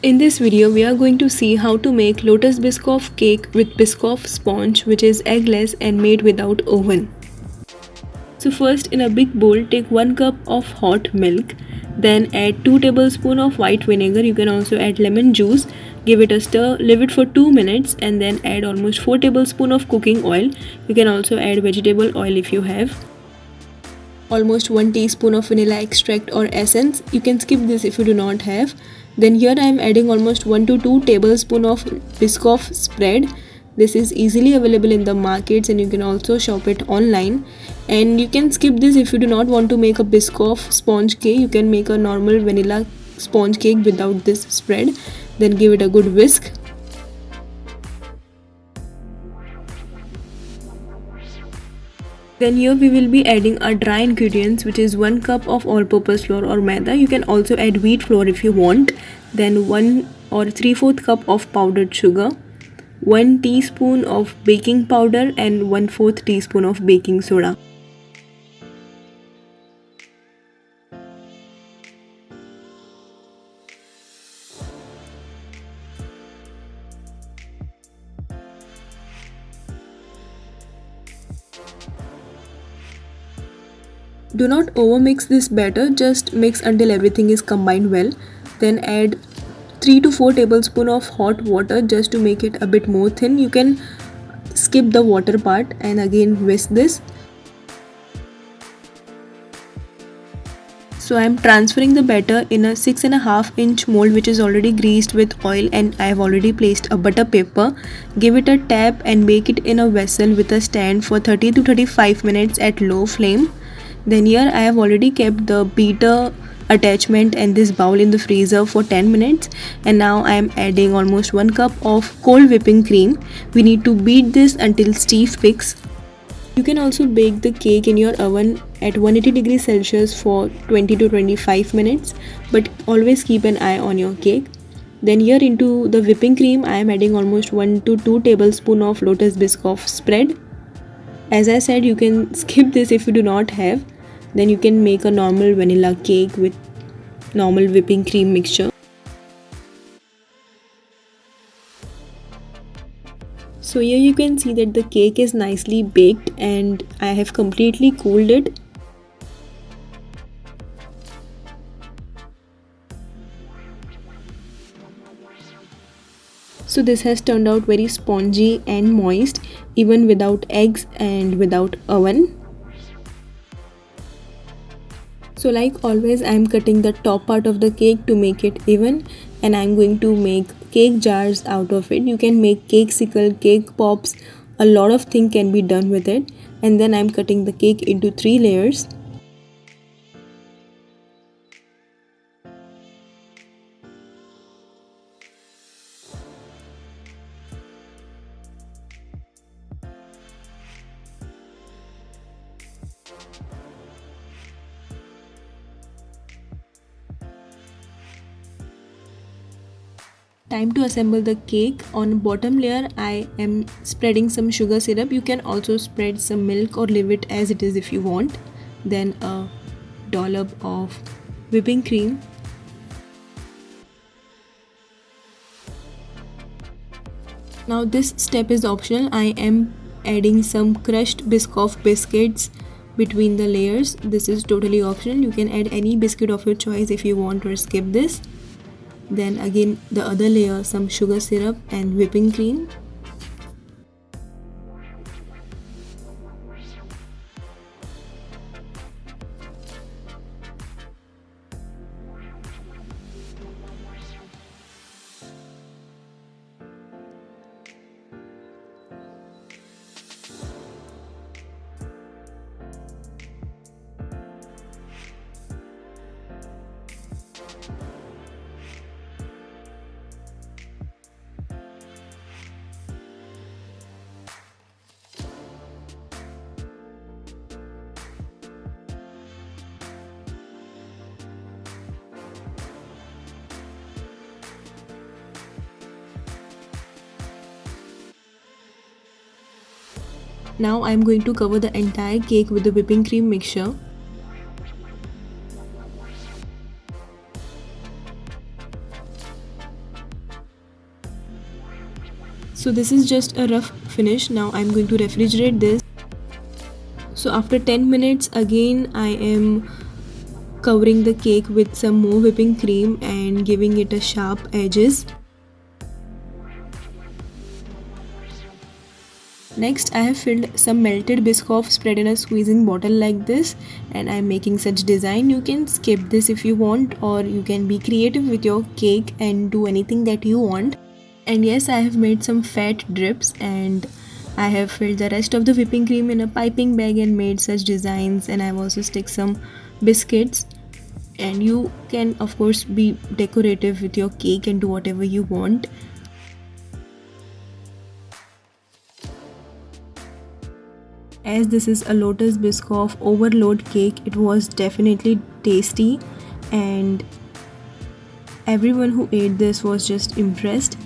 In this video, we are going to see how to make Lotus Biscoff cake with Biscoff sponge, which is eggless and made without oven. So first, in a big bowl, take 1 cup of hot milk, then add 2 tablespoons of white vinegar. You can also add lemon juice. Give it a stir, leave it for 2 minutes, and then add almost 4 tablespoons of cooking oil. You can also add vegetable oil if you have. Almost 1 teaspoon of vanilla extract or essence. You can skip this if you do not have. Then here I am adding almost 1 to 2 tablespoon of Biscoff spread. This is easily available in the markets and you can also shop it online. And you can skip this if you do not want to make a Biscoff sponge cake. You can make a normal vanilla sponge cake without this spread. Then give it a good whisk. Then here we will be adding our dry ingredients, which is 1 cup of all-purpose flour or maida. You can also add wheat flour if you want. Then 1 or 3/4 cup of powdered sugar, 1 teaspoon of baking powder and 1/4 teaspoon of baking soda. Do not overmix this batter, just mix until everything is combined well. Then add 3 to 4 tablespoons of hot water just to make it a bit more thin. You can skip the water part and again whisk this. So I am transferring the batter in a 6.5-inch mold which is already greased with oil, and I have already placed a butter paper. Give it a tap and bake it in a vessel with a stand for 30 to 35 minutes at low flame. Then here I have already kept the beater attachment and this bowl in the freezer for 10 minutes, and now I am adding almost 1 cup of cold whipping cream. We need to beat this until stiff peaks. You can also bake the cake in your oven at 180 degrees Celsius for 20 to 25 minutes, but always keep an eye on your cake. Then here into the whipping cream I am adding almost 1 to 2 tablespoons of Lotus Biscoff spread. As I said, you can skip this if you do not have. Then you can make a normal vanilla cake with normal whipping cream mixture. So here you can see that the cake is nicely baked and I have completely cooled it. So this has turned out very spongy and moist, even without eggs and without oven. So like always, I am cutting the top part of the cake to make it even, and I am going to make cake jars out of it. You can make cake sickle, cake pops, a lot of things can be done with it. And then I am cutting the cake into 3 layers. Time to assemble the cake. On bottom layer I am spreading some sugar syrup. You can also spread some milk or leave it as it is if you want. Then a dollop of whipping cream. Now this step is optional. I am adding some crushed Biscoff biscuits between the layers. This is totally optional. You can add any biscuit of your choice if you want, or skip this. Then again the other layer, some sugar syrup and whipping cream. Now I am going to cover the entire cake with the whipping cream mixture. So this is just a rough finish. Now I'm going to refrigerate this. So after 10 minutes again I am covering the cake with some more whipping cream and giving it a sharp edges. Next I have filled some melted Biscoff spread in a squeezing bottle like this, and I am making such design. You can skip this if you want, or you can be creative with your cake and do anything that you want. And yes, I have made some fat drips, and I have filled the rest of the whipping cream in a piping bag and made such designs. And I've also stick some biscuits, and you can of course be decorative with your cake and do whatever you want. As this is a Lotus Biscoff overload cake, it was definitely tasty, and everyone who ate this was just impressed.